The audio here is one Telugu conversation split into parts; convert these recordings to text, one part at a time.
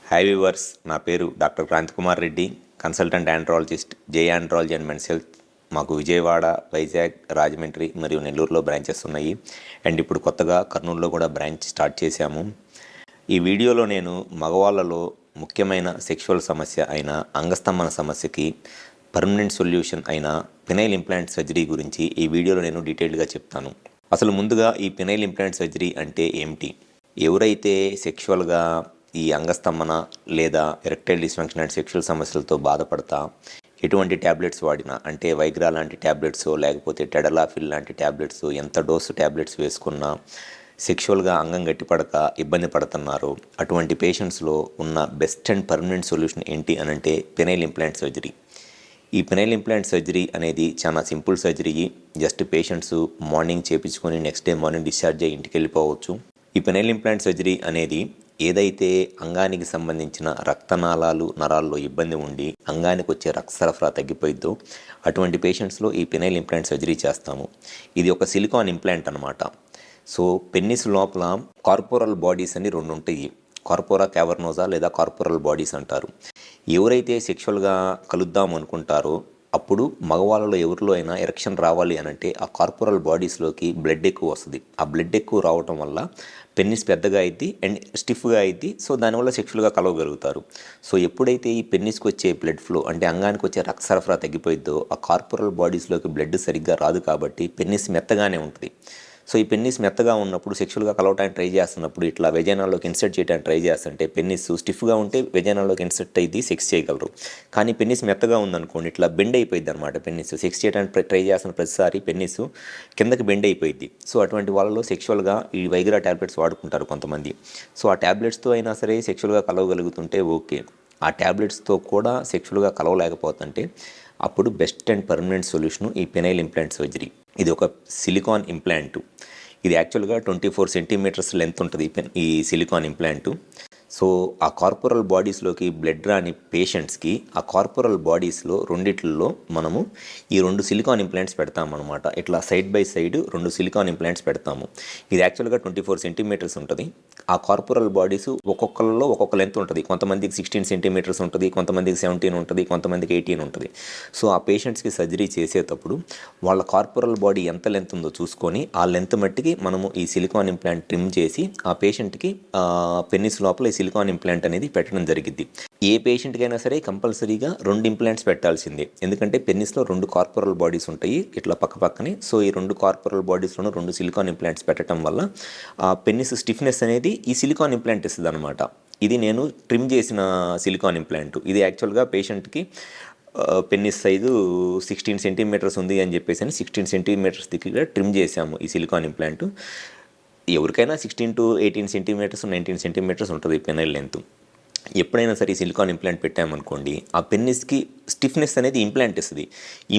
హాయ్ వ్యూవర్స్, నా పేరు doctor Kranthi Kumar Reddy, consultant andrologist, J andrology and men's health. మాకు విజయవాడ, వైజాగ్, రాజమండ్రి మరియు నెల్లూరులో బ్రాంచెస్ ఉన్నాయి. అండ్ ఇప్పుడు కొత్తగా కర్నూలులో కూడా బ్రాంచ్ స్టార్ట్ చేశాము. ఈ వీడియోలో నేను మగవాళ్ళలో ముఖ్యమైన సెక్షువల్ సమస్య అయిన అంగస్తంభన సమస్యకి పర్మనెంట్ సొల్యూషన్ అయిన పినైల్ ఇంప్లాంట్ సర్జరీ గురించి ఈ వీడియోలో నేను డీటెయిల్డ్గా చెప్తాను. అసలు ముందుగా ఈ పినైల్ ఇంప్లాంట్ సర్జరీ అంటే ఏమిటి? ఎవరైతే సెక్షువల్గా ఈ అంగస్తంభన లేదా ఎరెక్టైల్ డిస్ఫంక్షన్ అండ్ సెక్షువల్ సమస్యలతో బాధపడతా ఎటువంటి ట్యాబ్లెట్స్ వాడినా, అంటే వైగ్రా లాంటి ట్యాబ్లెట్స్ లేకపోతే టెడలాఫిల్ లాంటి ట్యాబ్లెట్స్, ఎంత డోసు ట్యాబ్లెట్స్ వేసుకున్నా సెక్షువల్గా అంగం గట్టిపడక ఇబ్బంది పడుతున్నారు. అటువంటి పేషెంట్స్లో ఉన్న బెస్ట్ అండ్ పర్మనెంట్ సొల్యూషన్ ఏంటి అని అంటే పినైల్ ఇంప్లాంట్ సర్జరీ. ఈ పినైల్ ఇంప్లాంట్ సర్జరీ అనేది చాలా simple surgery. Just patients morning చేయించుకొని నెక్స్ట్ డే మార్నింగ్ డిశ్చార్జ్ అయ్యి ఇంటికి వెళ్ళిపోవచ్చు. ఈ పినైల్ ఇంప్లాంట్ సర్జరీ అనేది ఏదైతే అంగానికి సంబంధించిన రక్తనాళాలు, నరాల్లో ఇబ్బంది ఉండి అంగానికి వచ్చే రక్త సరఫరా తగ్గిపోయిద్దో అటువంటి పేషెంట్స్లో ఈ పినైల్ ఇంప్లాంట్ సర్జరీ చేస్తాము. ఇది ఒక సిలికాన్ ఇంప్లాంట్ అనమాట. సో పెన్నిస్ లోపల కార్పోరల్ బాడీస్ అని రెండు ఉంటాయి. కార్పోరా క్యావర్నోజా లేదా కార్పోరల్ బాడీస్ అంటారు. ఎవరైతే సెక్షువల్గా కలుద్దాం అనుకుంటారో అప్పుడు మగవాళ్ళలో ఎవరిలో అయినా ఎరెక్షన్ రావాలి అని అంటే ఆ కార్పోరల్ బాడీస్లోకి బ్లడ్ ఎక్కువ వస్తుంది. ఆ బ్లడ్ ఎక్కువ రావటం వల్ల పెన్నిస్ పెద్దగా అయింది అండ్ స్టిఫ్గా అయింది. సో దానివల్ల సెక్షువల్గా కలవగలుగుతారు. సో ఎప్పుడైతే ఈ పెన్నిస్కి వచ్చే బ్లడ్ ఫ్లో, అంటే అంగానికి వచ్చే రక్త సరఫరా తగ్గిపోయిద్దో ఆ కార్పోరల్ బాడీస్లోకి బ్లడ్ సరిగ్గా రాదు కాబట్టి పెన్నిస్ మెత్తగానే ఉంటుంది. సో ఈ పెన్నిస్ మెత్తగా ఉన్నప్పుడు సెక్షువల్గా కలవటానికి ట్రై చేస్తున్నప్పుడు ఇట్లా వెజైనాల్లోకి ఇన్సర్ట్ చేయడానికి ట్రై చేస్తుంటే పెన్నిస్ స్టిఫ్గా ఉంటే వెజైనాల్లోకి ఇన్సర్ట్ అయ్యి సెక్స్ చేయగలరు. కానీ పెన్నిస్ మెత్తగా ఉందనుకోండి ఇట్లా బెండ్ అయిపోయింది అనమాట. పెన్నిస్ సెక్స్ చేయడానికి ట్రై చేస్తున్న ప్రతిసారి పెన్నిస్ కిందకి బెండ్ అయిపోయింది. సో అటువంటి వాళ్ళలో సెక్షువల్గా ఈ వైగ్రా ట్యాబ్లెట్స్ వాడుకుంటారు కొంతమంది. సో ఆ ట్యాబ్లెట్స్తో అయినా సరే సెక్షువల్గా కలవగలుగుతుంటే ఓకే. ఆ ట్యాబ్లెట్స్తో కూడా సెక్షువల్గా కలవలేకపోతుంటే అప్పుడు బెస్ట్ అండ్ పర్మనెంట్ సొల్యూషన్ ఈ పినైల్ ఇంప్లాంట్ సర్జరీ. ఇది ఒక సిలికాన్ ఇంప్లాంటు. ఇది యాక్చువల్గా 24 సెంటీమీటర్స్ లెంత్ ఉంటుంది ఈ సిలికాన్ ఇంప్లాంటు. సో ఆ కార్పోరల్ బాడీస్లోకి బ్లడ్ రాని పేషెంట్స్కి ఆ కార్పోరల్ బాడీస్లో రెండిట్లలో మనము ఈ 2 సిలికాన్ ఇంప్లాంట్స్ పెడతామన్నమాట. ఇట్లా side by side 2 silicone implants పెడతాము. ఇది యాక్చువల్గా 24 సెంటీమీటర్స్ ఉంటుంది. ఆ కార్పోరల్ బాడీస్ ఒక్కొక్కరిలో ఒక్కొక్క లెంత్ ఉంటుంది. కొంతమందికి 16 సెంటీమీటర్స్ ఉంటుంది, కొంతమందికి 17 ఉంటుంది, కొంతమందికి 18 ఉంటుంది. సో ఆ పేషెంట్స్కి సర్జరీ చేసేటప్పుడు వాళ్ళ కార్పోరల్ బాడీ ఎంత లెంత్ ఉందో చూసుకొని ఆ లెంత్ మట్టికి మనము ఈ సిలికాన్ ఇంప్లాంట్ ట్రిమ్ చేసి ఆ పేషెంట్కి పెన్నిస్ లోపల సిలికాన్ ఇంప్లాంట్ అనేది పెట్టడం జరిగింది. ఏ పేషెంట్కైనా సరే కంపల్సరీగా 2 ఇంప్లాంట్స్ పెట్టాల్సిందే. ఎందుకంటే పెన్నిస్లో 2 కార్పోరల్ బాడీస్ ఉంటాయి ఇట్లా పక్కపక్కనే. సో ఈ 2 కార్పోరల్ బాడీస్లోనూ 2 సిలికాన్ ఇంప్లాంట్స్ పెట్టడం వల్ల ఆ పెన్నిస్ స్టిఫ్నెస్ అనేది ఈ సిలికాన్ ఇంప్లాంట్ ఇస్తుంది అనమాట. ఇది నేను ట్రిమ్ చేసిన సిలికాన్ ఇంప్లాంట్. ఇది యాక్చువల్గా పేషెంట్కి పెన్నిస్ సైజు 16 సెంటీమీటర్స్ ఉంది అని చెప్పేసి 16 సెంటీమీటర్స్ దగ్గర ట్రిమ్ చేశాము ఈ సిలికాన్ ఇంప్లాంట్. ఎవరికైనా 16 to 18 సెంటీమీటర్స్ 19 సెంటీమీటర్స్ ఉంటుంది పెనైల్ లెంత్. ఎప్పుడైనా సరే సిలికాన్ ఇంప్లాంట్ పెట్టామనుకోండి ఆ పెన్నిస్కి స్టిఫ్నెస్ అనేది ఇంప్లాంట్ ఇస్తుంది.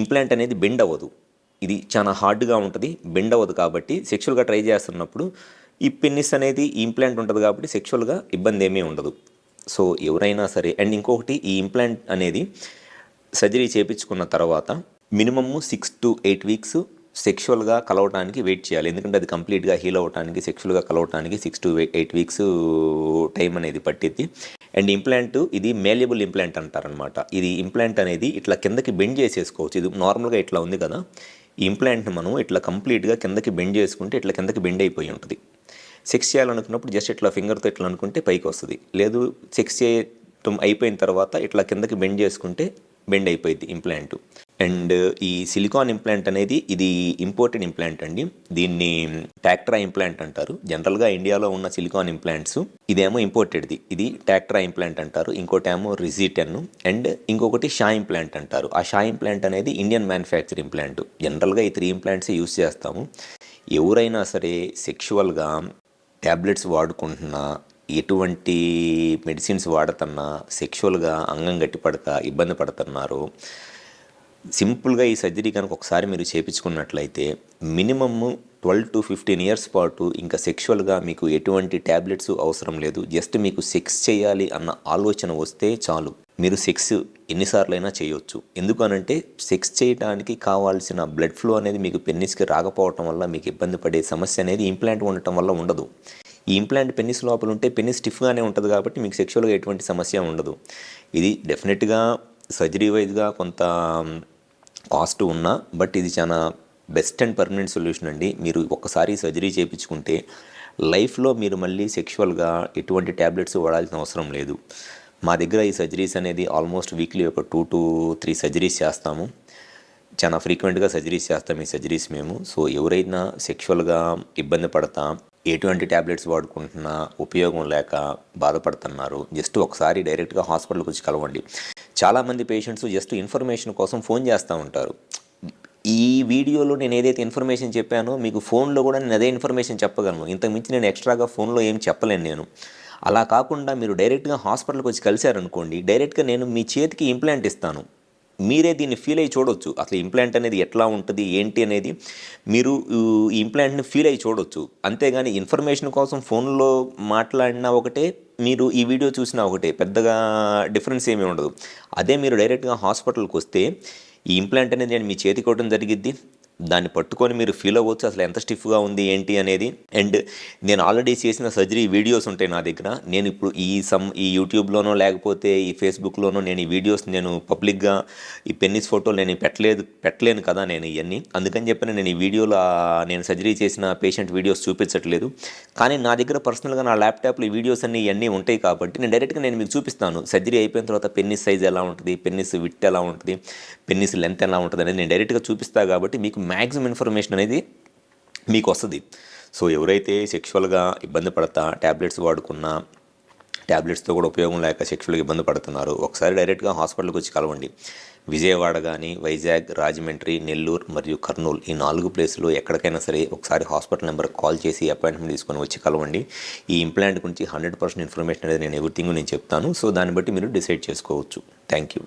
ఇంప్లాంట్ అనేది బెండ్ అవ్వదు. ఇది చాలా హార్డ్గా ఉంటుంది, బెండ్ అవ్వదు. కాబట్టి సెక్షువల్గా ట్రై చేస్తున్నప్పుడు ఈ పెన్నిస్ అనేది ఇంప్లాంట్ ఉంటుంది కాబట్టి సెక్షువల్గా ఇబ్బంది ఏమీ ఉండదు. సో ఎవరైనా సరే. అండ్ ఇంకొకటి, ఈ ఇంప్లాంట్ అనేది సర్జరీ చేయించుకున్న తర్వాత మినిమమ్ 6 to 8 వీక్స్ సెక్షువల్గా కలవటానికి వెయిట్ చేయాలి. ఎందుకంటే అది కంప్లీట్గా హీల్ అవ్వటానికి, సెక్షువల్గా కలవటానికి 6 to 8 వీక్స్ టైం అనేది పట్టిద్ది. అండ్ ఇంప్లాంట్ ఇది మేల్యబుల్ ఇంప్లాంట్ అంటారనమాట. ఇది ఇంప్లాంట్ అనేది ఇట్లా కిందకి బెండ్ చేసేసుకోవచ్చు. ఇది నార్మల్గా ఇట్లా ఉంది కదా, ఈ ఇంప్లాంట్ని మనం ఇట్లా కంప్లీట్గా కిందకి బెండ్ చేసుకుంటే ఇట్లా కిందకి బెండ్ అయిపోయి ఉంటుంది. సెక్స్ చేయాలనుకున్నప్పుడు జస్ట్ ఇట్లా ఫింగర్తో ఇట్లా అనుకుంటే పైకి వస్తుంది. లేదు సెక్స్ చేయటం అయిపోయిన తర్వాత ఇట్లా కిందకి బెండ్ చేసుకుంటే బెండ్ అయిపోయింది ఇంప్లాంట్. అండ్ ఈ సిలికాన్ ఇంప్లాంట్ అనేది ఇది ఇంపోర్టెడ్ ఇంప్లాంట్ అండి. దీన్ని టాక్ట్రా ఇంప్లాంట్ అంటారు. జనరల్గా ఇండియాలో ఉన్న సిలికాన్ ఇంప్లాంట్స్ ఇదేమో ఇంపోర్టెడ్ది, ఇది టాక్ట్రా ఇంప్లాంట్ అంటారు. ఇంకోటేమో రిజిటెన్ అండ్ ఇంకొకటి షా ఇంప్లాంట్ అంటారు. ఆ షా ఇంప్లాంట్ అనేది ఇండియన్ మ్యానుఫ్యాక్చర్ ఇంప్లాంట్. జనరల్గా ఈ 3 ఇంప్లాంట్స్ యూస్ చేస్తాము. ఎవరైనా సరే సెక్షువల్గా ట్యాబ్లెట్స్ వాడుకుంటున్నా, ఎటువంటి మెడిసిన్స్ వాడుతున్నా, సెక్షువల్గా అంగం గట్టిపడక ఇబ్బంది పడుతున్నారు, సింపుల్గా ఈ సర్జరీ కనుక ఒకసారి మీరు చేయించుకున్నట్లయితే మినిమమ్ 12 to 15 ఇయర్స్ పాటు ఇంకా సెక్షువల్గా మీకు ఎటువంటి ట్యాబ్లెట్స్ అవసరం లేదు. జస్ట్ మీకు సెక్స్ చేయాలి అన్న ఆలోచన వస్తే చాలు, మీరు సెక్స్ ఎన్నిసార్లైనా చేయొచ్చు. ఎందుకనంటే సెక్స్ చేయడానికి కావాల్సిన బ్లడ్ ఫ్లో అనేది మీకు పెన్నిస్కి రాకపోవటం వల్ల మీకు ఇబ్బంది పడే సమస్య అనేది ఇంప్లాంట్ ఉండటం వల్ల ఉండదు. ఈ ఇంప్లాంట్ పెన్నిస్ లోపల ఉంటే పెన్నిస్ స్టిఫ్గానే ఉంటుంది కాబట్టి మీకు సెక్షువల్గా ఎటువంటి సమస్య ఉండదు. ఇది డెఫినెట్గా సర్జరీ వైజ్గా కొంత కాస్ట్ ఉన్నా బట్ ఇది చాలా బెస్ట్ అండ్ పర్మనెంట్ సొల్యూషన్ అండి. మీరు ఒక్కసారి సర్జరీ చేయించుకుంటే లైఫ్లో మీరు మళ్ళీ సెక్షువల్గా ఎటువంటి ట్యాబ్లెట్స్ వాడాల్సిన అవసరం లేదు. మా దగ్గర ఈ సర్జరీస్ అనేది ఆల్మోస్ట్ వీక్లీ ఒక 2 to 3 సర్జరీస్ చేస్తాము. చాలా ఫ్రీక్వెంట్గా సర్జరీస్ చేస్తాం ఈ సర్జరీస్ మేము. సో ఎవరైనా సెక్షువల్గా ఇబ్బంది పడతా ఎటువంటి ట్యాబ్లెట్స్ వాడుకుంటున్నా ఉపయోగం లేక బాధపడుతున్నారు, జస్ట్ ఒకసారి డైరెక్ట్గా హాస్పిటల్కి వచ్చి కలవండి. చాలామంది పేషెంట్స్ జస్ట్ ఇన్ఫర్మేషన్ కోసం ఫోన్ చేస్తూ ఉంటారు. ఈ వీడియోలో నేను ఏదైతే ఇన్ఫర్మేషన్ చెప్పానో మీకు ఫోన్లో కూడా నేను అదే ఇన్ఫర్మేషన్ చెప్పగలను. ఇంతకుమించి నేను ఎక్స్ట్రాగా ఫోన్లో ఏం చెప్పలేను నేను. అలా కాకుండా మీరు డైరెక్ట్గా హాస్పిటల్కి వచ్చి కలిశారనుకోండి, డైరెక్ట్గా నేను మీ చేతికి ఇంప్లాంట్ ఇస్తాను. మీరే దీన్ని ఫీల్ అయ్యి చూడవచ్చు. అసలు ఇంప్లాంట్ అనేది ఎట్లా ఉంటుంది ఏంటి అనేది మీరు ఈ ఇంప్లాంట్ని ఫీల్ అయ్యి చూడవచ్చు. అంతేగాని ఇన్ఫర్మేషన్ కోసం ఫోన్లో మాట్లాడినా ఒకటే, మీరు ఈ వీడియో చూసినా ఒకటే, పెద్దగా డిఫరెన్స్ ఏమీ ఉండదు. అదే మీరు డైరెక్ట్గా హాస్పిటల్కి వస్తే ఈ ఇంప్లాంట్ అనేది నేను మీ చేతికి ఇవ్వడం జరిగిద్ది. దాన్ని పట్టుకొని మీరు ఫీల్ అవ్వచ్చు అసలు ఎంత స్టిఫ్గా ఉంది ఏంటి అనేది. అండ్ నేను ఆల్రెడీ చేసిన సర్జరీ వీడియోస్ ఉంటాయి నా దగ్గర. నేను ఇప్పుడు ఈ యూట్యూబ్లోనో లేకపోతే ఈ ఫేస్బుక్లోనో నేను ఈ వీడియోస్ నేను పబ్లిక్గా ఈ పెన్నిస్ ఫోటోలు నేను పెట్టలేను కదా నేను ఇవన్నీ. అందుకని చెప్పిన నేను ఈ వీడియోలో నేను సర్జరీ చేసిన పేషెంట్ వీడియోస్ చూపించట్లేదు. కానీ నా దగ్గర పర్సనల్గా నా ల్యాప్టాప్లో ఈ వీడియోస్ ఇవన్నీ ఉంటాయి కాబట్టి నేను డైరెక్ట్గా మీకు చూపిస్తాను. సర్జరీ అయిపోయిన తర్వాత పెన్నిస్ సైజ్ ఎలా ఉంటుంది, పెన్నిస్ విడ్త్ ఎలా ఉంటుంది, పెన్నిస్ లెంత్ ఎలా ఉంటుంది అనేది నేను డైరెక్ట్గా చూపిస్తాను. కాబట్టి మీకు మ్యాక్సిమం ఇన్ఫర్మేషన్ అనేది మీకు వస్తుంది. సో ఎవరైతే సెక్షువల్గా ఇబ్బంది పడతా ట్యాబ్లెట్స్ వాడుకున్నా ట్యాబ్లెట్స్తో కూడా ఉపయోగం లేక సెక్షువల్గా ఇబ్బంది పడుతున్నారు, ఒకసారి డైరెక్ట్గా హాస్పిటల్కి వచ్చి కలవండి. విజయవాడ కానీ, వైజాగ్, రాజమండ్రి, నెల్లూరు మరియు కర్నూలు ఈ 4 ప్లేసులు ఎక్కడికైనా సరే ఒకసారి హాస్పిటల్ నెంబర్కి కాల్ చేసి అపాయింట్మెంట్ తీసుకొని వచ్చి కలవండి. ఈ ఇంప్లాంట్ గురించి 100% ఇన్ఫర్మేషన్ అనేది నేను ఎవ్రీథింగ్ నేను చెప్తాను. సో దాన్ని బట్టి మీరు డిసైడ్ చేసుకోవచ్చు. Thank you.